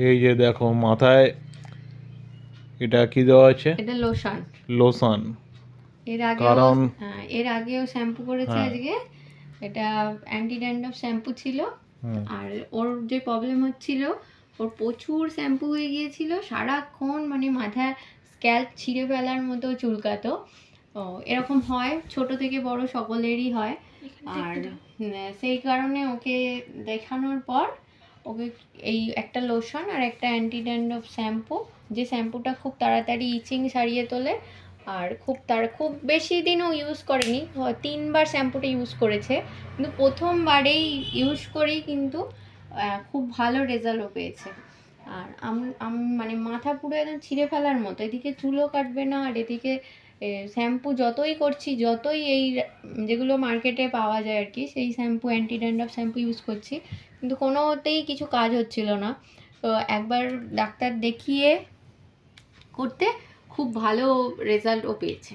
এই যে দেখো মাথায় এটা কি দেওয়া আছে, এটা লোশন। লোশন। এর আগেও কারণ এর আগেও শ্যাম্পু করেছে হ্যাঁ আজকে। এটা অ্যান্টি ড্যান্ড্রফ শ্যাম্পু ছিল। হুম, আর ওর যে প্রবলেম হচ্ছিল, ওর প্রচুর শ্যাম্পু হয়ে গিয়েছিল, সারাক্ষণ মানে মাথায় স্ক্যাল্প ছিঁড়ে ফেলার মতো চুলকাতো। ও এরকম হয়, ছোট থেকে বড় সকলেরই হয়। আর সেই কারণে ওকে দেখানোর পর ওকে এই একটা লোশন আর একটা অ্যান্টি ড্যান্ড্রফ শ্যাম্পু, যে শ্যাম্পুটা খুব তাড়াতাড়ি ইচিং সারিয়ে তোলে। আর খুব বেশি দিনও ইউজ করেনি, 3বার শ্যাম্পুটা ইউজ করেছে, কিন্তু প্রথমবারেই ইউজ করেই কিন্তু খুব ভালো রেজাল্টও পেয়েছে। আর আমি মানে মাথা পুরো একদম ছিঁড়ে ফেলার মতো, এদিকে চুলও কাটবে না, আর এদিকে শ্যাম্পু যতই করছি, যতই এই যেগুলো মার্কেটে পাওয়া যায় আর কি, সেই shampoo anti dandruff shampoo use করছি, কিন্তু কোনোতেই কিছু কাজ হচ্ছিল না। তো একবার ডাক্তার দেখিয়ে করতে খুব ভালো রেজাল্টও পেয়েছে।